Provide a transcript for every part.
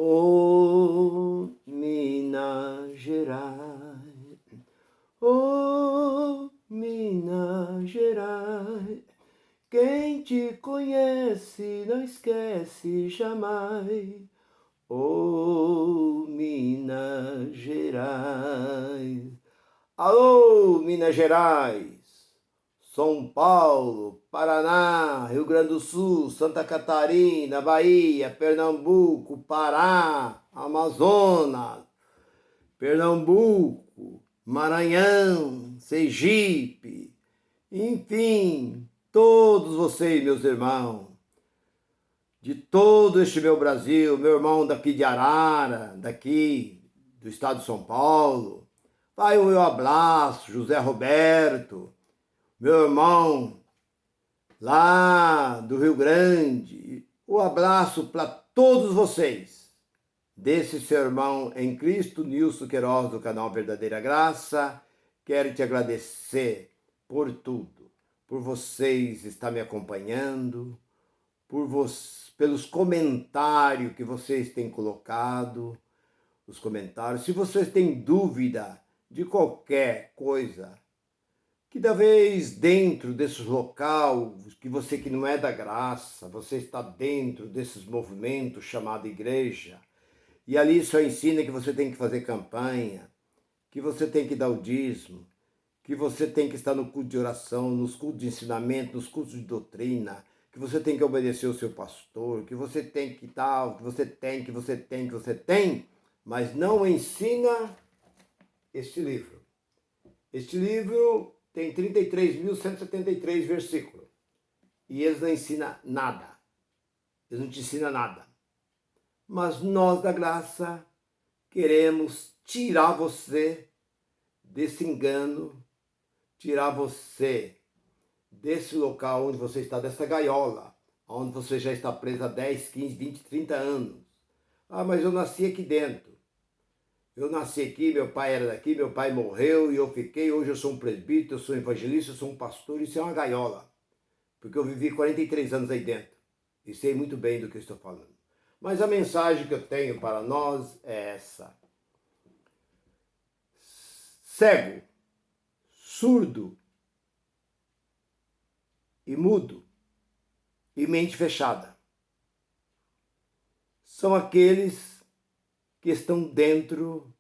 Ô Minas Gerais, ô Minas Gerais, quem te conhece não esquece jamais. Ô Minas Gerais. Alô, Minas Gerais, São Paulo, Paraná, Rio Grande do Sul, Santa Catarina, Bahia, Pernambuco, Pará, Amazonas, Pernambuco, Maranhão, Sergipe, enfim, todos vocês, meus irmãos, de todo este meu Brasil, meu irmão daqui de Arara, daqui do estado de São Paulo, vai o meu abraço, José Roberto, meu irmão lá do Rio Grande, o abraço para todos vocês, desse seu irmão em Cristo, Nilson Queiroz, do canal Verdadeira Graça. Quero te agradecer por tudo, por vocês estar me acompanhando, pelos comentários que vocês têm colocado, os comentários. Se vocês têm dúvida de qualquer coisa, que talvez dentro desses locais, que você que não é da graça, você está dentro desses movimentos chamado igreja, e ali só ensina que você tem que fazer campanha, que você tem que dar o dízimo, que você tem que estar no culto de oração, nos cultos de ensinamento, nos cultos de doutrina, que você tem que obedecer o seu pastor, que você tem que tal, que você tem, mas não ensina este livro. Este livro tem 33.173 versículos e eles não ensinam nada. Eles não te ensinam nada. Mas nós da graça queremos tirar você desse engano, tirar você desse local onde você está, dessa gaiola, onde você já está preso há 10, 15, 20, 30 anos. Ah, mas eu nasci aqui dentro. Eu nasci aqui, meu pai era daqui, meu pai morreu e eu fiquei. Hoje eu sou um presbítero, eu sou um evangelista, eu sou um pastor. Isso é uma gaiola, porque eu vivi 43 anos aí dentro e sei muito bem do que eu estou falando. Mas a mensagem que eu tenho para nós é essa. Cego, surdo e mudo e mente fechada são aqueles que estão dentro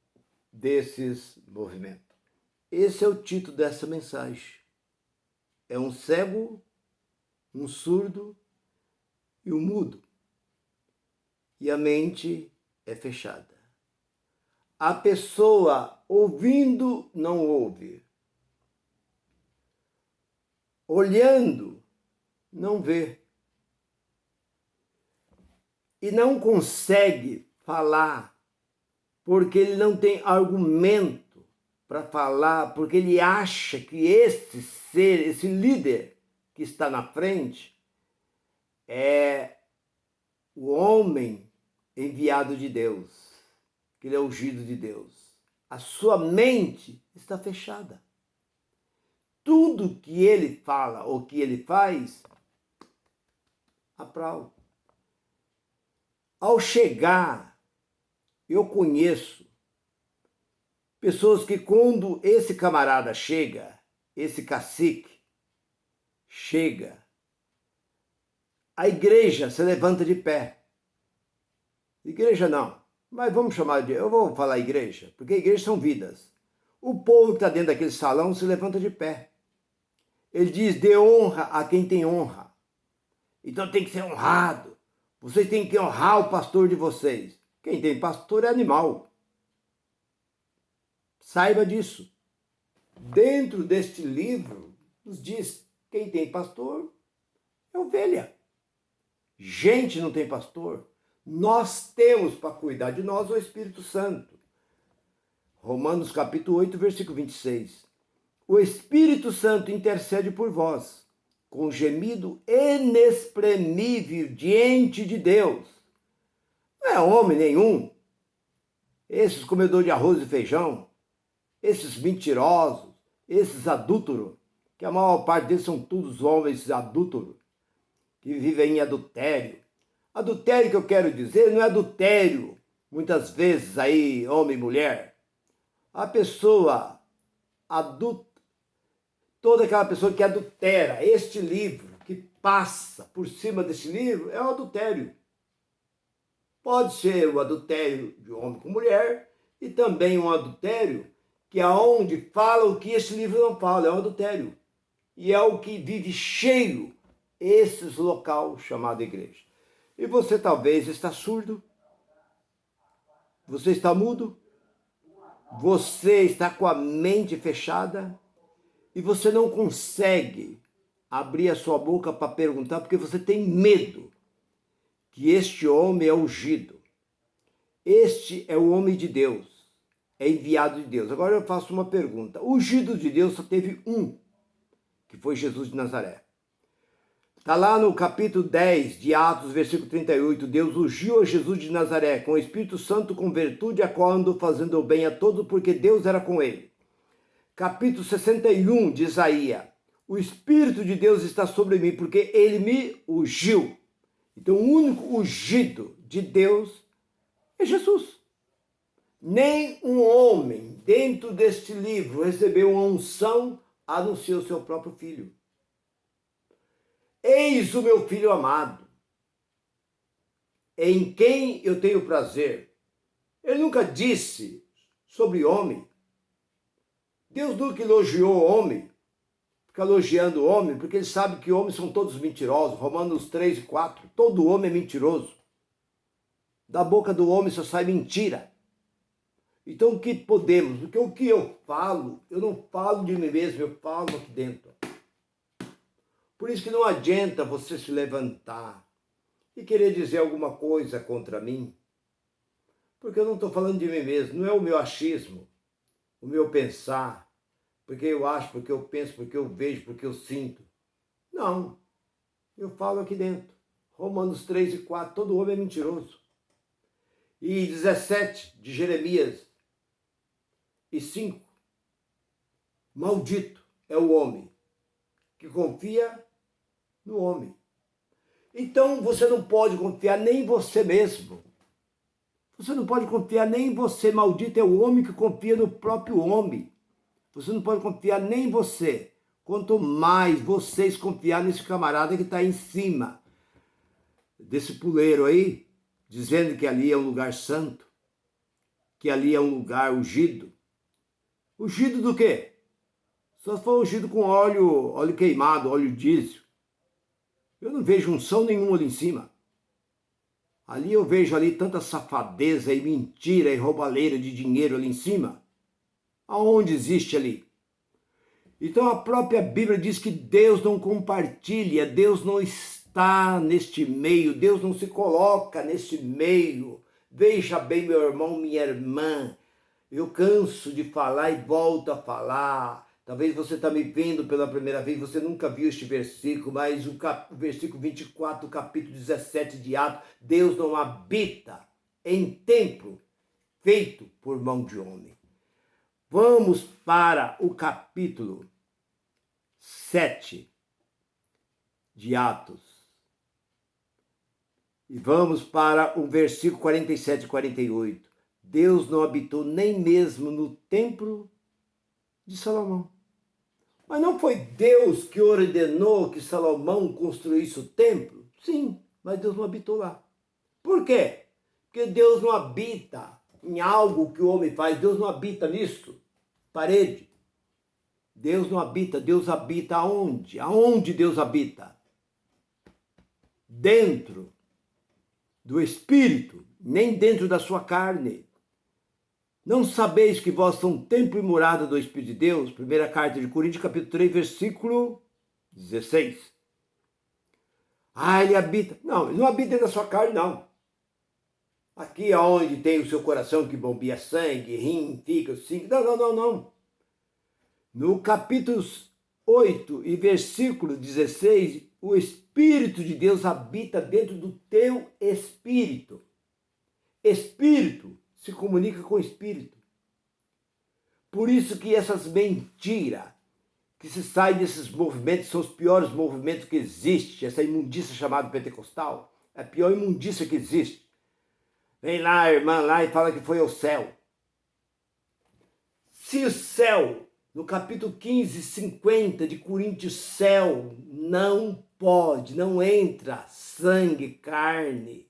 desses movimentos. Esse é o título dessa mensagem. É um cego, um surdo e um mudo. E a mente é fechada. A pessoa ouvindo não ouve. Olhando não vê. E não consegue falar porque ele não tem argumento para falar, porque ele acha que esse ser, esse líder que está na frente é o homem enviado de Deus, que ele é ungido de Deus. A sua mente está fechada. Tudo que ele fala ou que ele faz, aprova. Ao chegar, eu conheço pessoas que quando esse camarada chega, esse cacique chega, a igreja se levanta de pé. Igreja não, mas vamos chamar de... Eu vou falar igreja, porque igreja são vidas. O povo que está dentro daquele salão se levanta de pé. Ele diz, dê honra a quem tem honra. Então tem que ser honrado. Vocês têm que honrar o pastor de vocês. Quem tem pastor é animal. Saiba disso. Dentro deste livro, nos diz, quem tem pastor é ovelha. Gente não tem pastor. Nós temos para cuidar de nós o Espírito Santo. Romanos capítulo 8, versículo 26. O Espírito Santo intercede por vós, com gemido inexprimível diante de Deus. Não é homem nenhum. Esses comedores de arroz e feijão, esses mentirosos, esses adúlteros, que a maior parte deles são todos homens adúlteros, que vivem em adultério. Adultério que eu quero dizer não é adultério muitas vezes aí, homem e mulher, a pessoa adulta, toda aquela pessoa que adultera este livro, que passa por cima deste livro, é o adultério. Pode ser o adultério de homem com mulher e também um adultério que é onde fala o que este livro não fala, é um adultério. E é o que vive cheio esses local chamado igreja. E você talvez está surdo, você está mudo, você está com a mente fechada e você não consegue abrir a sua boca para perguntar porque você tem medo que este homem é ungido. Este é o homem de Deus, é enviado de Deus. Agora eu faço uma pergunta. O ungido de Deus só teve um, que foi Jesus de Nazaré. Está lá no capítulo 10 de Atos, versículo 38. Deus ungiu a Jesus de Nazaré com o Espírito Santo, com virtude, a qual andou fazendo o bem a todos, porque Deus era com ele. Capítulo 61 de Isaías. O Espírito de Deus está sobre mim, porque ele me ungiu. Então o único ungido de Deus é Jesus. Nem um homem dentro deste livro recebeu uma unção a não ser o seu próprio filho. Eis o meu filho amado, em quem eu tenho prazer. Ele nunca disse sobre homem. Deus nunca elogiou o homem, fica elogiando o homem, porque ele sabe que homens são todos mentirosos. Romanos 3 e 4, todo homem é mentiroso. Da boca do homem só sai mentira. Então o que podemos? Porque o que eu falo, eu não falo de mim mesmo, eu falo aqui dentro. Por isso que não adianta você se levantar e querer dizer alguma coisa contra mim. Porque eu não estou falando de mim mesmo, não é o meu achismo, o meu pensar, porque eu acho, porque eu penso, porque eu vejo, porque eu sinto. Não, eu falo aqui dentro. Romanos 3 e 4, todo homem é mentiroso. E 17 de Jeremias e 5, maldito é o homem que confia no homem. Então você não pode confiar nem em você mesmo. Você não pode confiar nem em você. Maldito é o homem que confia no próprio homem. Você não pode confiar nem em você. Quanto mais vocês confiar nesse camarada que está aí em cima desse puleiro aí, dizendo que ali é um lugar santo, que ali é um lugar ungido. Ungido do quê? Só se for ungido com óleo queimado, óleo diesel. Eu não vejo unção nenhuma ali em cima. Ali eu vejo ali tanta safadeza e mentira e roubalheira de dinheiro ali em cima. Aonde existe ali? Então a própria Bíblia diz que Deus não compartilha, Deus não está neste meio, Deus não se coloca neste meio. Veja bem, meu irmão, minha irmã, eu canso de falar e volto a falar. Talvez você está me vendo pela primeira vez, você nunca viu este versículo, mas o versículo 24 do capítulo 17 de Atos, Deus não habita em templo feito por mão de homem. Vamos para o capítulo 7 de Atos. E vamos para o versículo 47 e 48. Deus não habitou nem mesmo no templo de Salomão. Mas não foi Deus que ordenou que Salomão construísse o templo? Sim, mas Deus não habitou lá. Por quê? Porque Deus não habita em algo que o homem faz. Deus não habita nisso. Parede. Deus não habita. Deus habita aonde? Aonde Deus habita? Dentro do Espírito, nem dentro da sua carne. Não sabeis que vós são templo e morada do Espírito de Deus? Primeira carta de Coríntios, capítulo 3, versículo 16. Ele habita. Não, ele não habita dentro da sua carne, não. Aqui é onde tem o seu coração que bombia sangue, rim, fígado, Não, não. No capítulo 8 e versículo 16, o Espírito de Deus habita dentro do teu espírito. Espírito se comunica com o Espírito. Por isso que essas mentiras que se saem desses movimentos são os piores movimentos que existem. Essa imundícia chamada pentecostal é a pior imundícia que existe. Vem lá a irmã lá e fala que foi ao céu. Se o céu, no capítulo 15, 50 de Coríntios, céu não pode, não entra sangue, carne.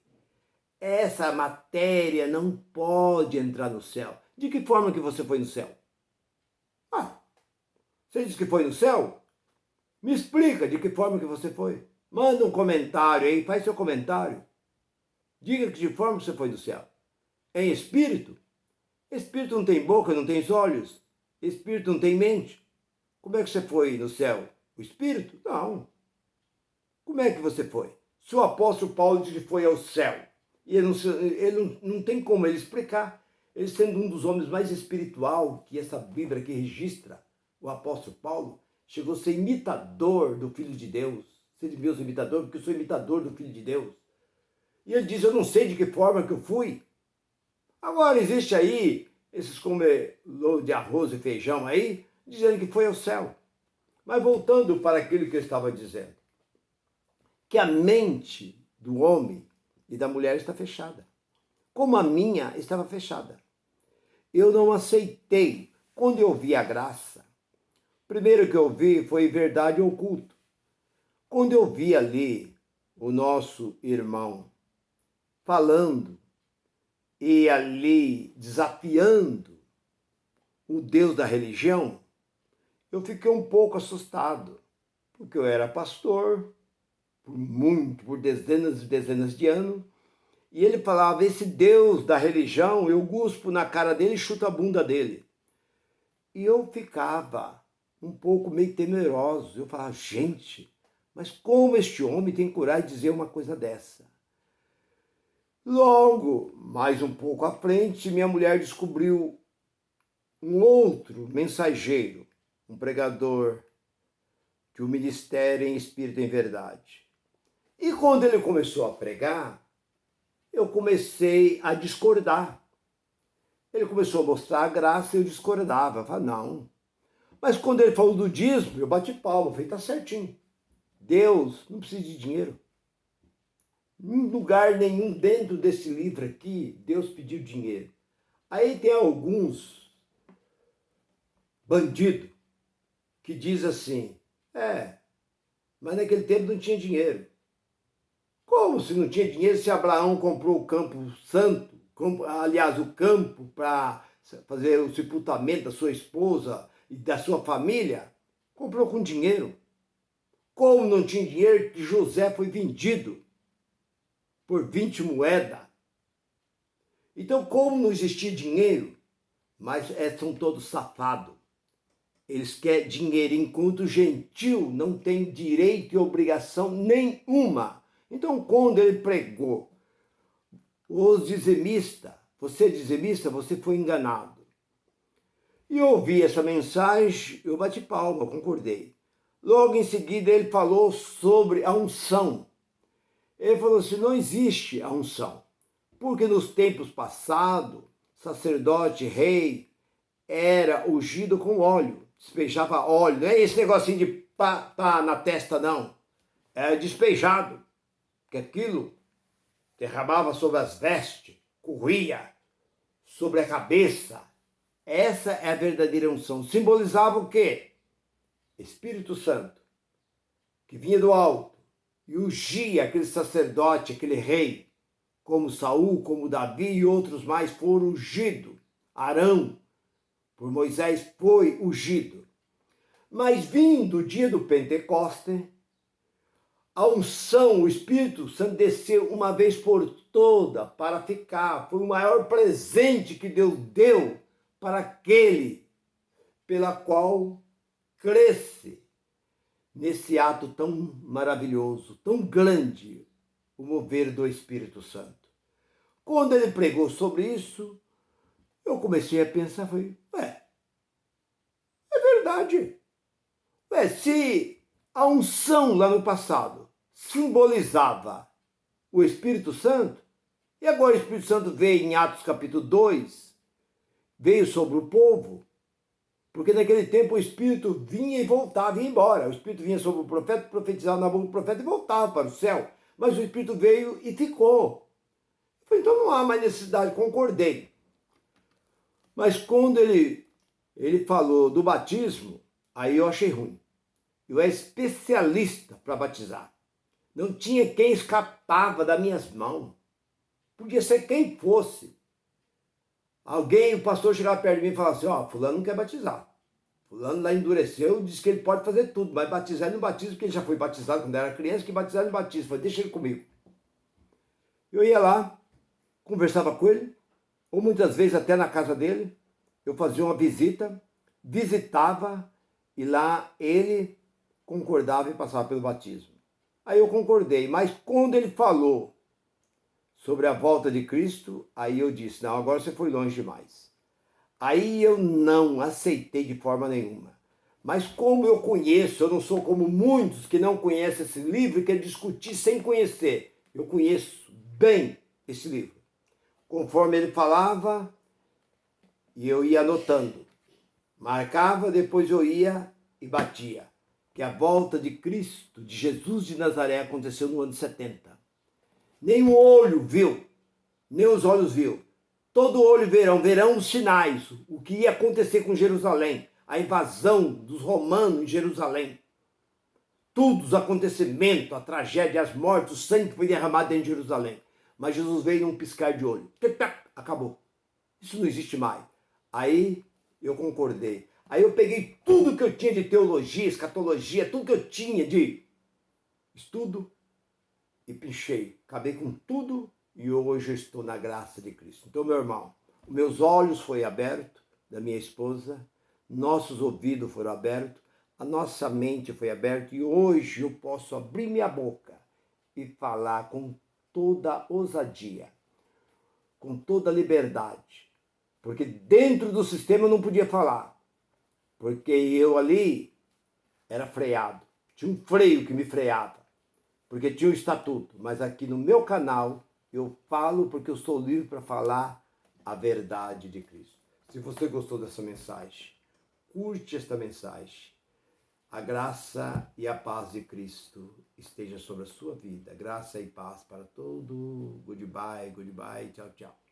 Essa matéria não pode entrar no céu. De que forma que você foi no céu? Ah, você disse que foi no céu? Me explica de que forma que você foi. Manda um comentário aí, faz seu comentário. Diga que de forma você foi no céu. Em espírito? Espírito não tem boca, não tem olhos. Espírito não tem mente. Como é que você foi no céu? O espírito? Não. Como é que você foi? Se o apóstolo Paulo disse que foi ao céu, e ele não tem como ele explicar, ele sendo um dos homens mais espiritual que essa Bíblia aqui registra, o apóstolo Paulo, chegou a ser imitador do Filho de Deus. Seja meu imitador, porque eu sou imitador do Filho de Deus. E ele diz, eu não sei de que forma que eu fui. Agora existe aí esses comedores de arroz e feijão aí, dizendo que foi ao céu. Mas voltando para aquilo que eu estava dizendo, que a mente do homem e da mulher está fechada, como a minha estava fechada. Eu não aceitei. Quando eu vi a graça, primeiro que eu vi foi verdade oculta. Quando eu vi ali o nosso irmão falando e ali desafiando o Deus da religião, eu fiquei um pouco assustado, porque eu era pastor por dezenas e dezenas de anos, e ele falava, esse Deus da religião, eu cuspo na cara dele e chuto a bunda dele. E eu ficava um pouco meio temeroso. Eu falava, gente, mas como este homem tem coragem de dizer uma coisa dessa? Logo, mais um pouco à frente, minha mulher descobriu um outro mensageiro, um pregador de um ministério em espírito e em verdade. E quando ele começou a pregar, eu comecei a discordar. Ele começou a mostrar a graça e eu discordava. Eu falava, não. Mas quando ele falou do dízimo, eu bati palma, falei, tá certinho. Deus não precisa de dinheiro. Em lugar nenhum dentro desse livro aqui, Deus pediu dinheiro. Aí tem alguns bandidos que diz assim, mas naquele tempo não tinha dinheiro. Como se não tinha dinheiro se Abraão comprou o Campo Santo, aliás, o campo para fazer o sepultamento da sua esposa e da sua família? Comprou com dinheiro. Como não tinha dinheiro que José foi vendido por 20 moedas? Então, como não existia dinheiro? Mas são todos safados. Eles querem dinheiro, enquanto o gentil não tem direito e obrigação nenhuma. Então, quando ele pregou, os dizimistas, você é dizimista, você foi enganado. E eu ouvi essa mensagem, eu bati palma, concordei. Logo em seguida ele falou sobre a unção. Ele falou assim, não existe a unção, porque nos tempos passados, sacerdote, rei, era ungido com óleo, despejava óleo, não é esse negocinho de pá na testa não, era despejado, que aquilo derramava sobre as vestes, corria sobre a cabeça. Essa é a verdadeira unção. Simbolizava o quê? Espírito Santo, que vinha do alto e ungia aquele sacerdote, aquele rei, como Saul, como Davi e outros mais foram ungidos. Arão, por Moisés, foi ungido. Mas vindo o dia do Pentecoste, a unção, o Espírito Santo desceu uma vez por toda para ficar. Foi o maior presente que Deus deu para aquele pela qual cresce nesse ato tão maravilhoso, tão grande, o mover do Espírito Santo. Quando ele pregou sobre isso, eu comecei a pensar, falei, é verdade. Se a unção lá no passado simbolizava o Espírito Santo, e agora o Espírito Santo veio em Atos capítulo 2, veio sobre o povo, porque naquele tempo o Espírito vinha e voltava, ia embora. O Espírito vinha sobre o profeta, profetizava na boca do profeta e voltava para o céu. Mas o Espírito veio e ficou. falei, então não há mais necessidade, concordei. Mas quando ele falou do batismo, aí eu achei ruim. Eu era especialista para batizar. Não tinha quem escapava das minhas mãos. Podia ser quem fosse. Alguém, o pastor chegava perto de mim e falava assim, ó, fulano não quer batizar. Fulano lá endureceu, disse que ele pode fazer tudo, mas batizar ele não batiza, porque ele já foi batizado quando era criança, que batizar ele não batiza. Eu falei, deixa ele comigo. Eu ia lá, conversava com ele, ou muitas vezes até na casa dele, eu fazia uma visita, visitava, e lá ele concordava em passar pelo batismo. Aí eu concordei, mas quando ele falou sobre a volta de Cristo, aí eu disse, não, agora você foi longe demais. Aí eu não aceitei de forma nenhuma. Mas como eu conheço, eu não sou como muitos que não conhecem esse livro e querem discutir sem conhecer. Eu conheço bem esse livro. Conforme ele falava, e eu ia anotando. Marcava, depois eu ia e batia. Que a volta de Cristo, de Jesus de Nazaré, aconteceu no ano 70. Nem o olho viu, nem os olhos viu. Todo olho verão os sinais, o que ia acontecer com Jerusalém, a invasão dos romanos em Jerusalém. Tudo, os acontecimentos, a tragédia, as mortes, o sangue que foi derramado dentro de Jerusalém. Mas Jesus veio num piscar de olho. Acabou. Isso não existe mais. Aí eu concordei. Aí eu peguei tudo que eu tinha de teologia, escatologia, tudo que eu tinha de estudo e pinchei. Acabei com tudo e hoje eu estou na graça de Cristo. Então, meu irmão, os meus olhos foram abertos, da minha esposa, nossos ouvidos foram abertos, a nossa mente foi aberta e hoje eu posso abrir minha boca e falar com toda ousadia, com toda liberdade. Porque dentro do sistema eu não podia falar. Porque eu ali era freado. Tinha um freio que me freava. Porque tinha um estatuto. Mas aqui no meu canal eu falo porque eu sou livre para falar a verdade de Cristo. Se você gostou dessa mensagem, curte esta mensagem. A graça e a paz de Cristo esteja sobre a sua vida. Graça e paz para todo. Goodbye, goodbye, tchau, tchau.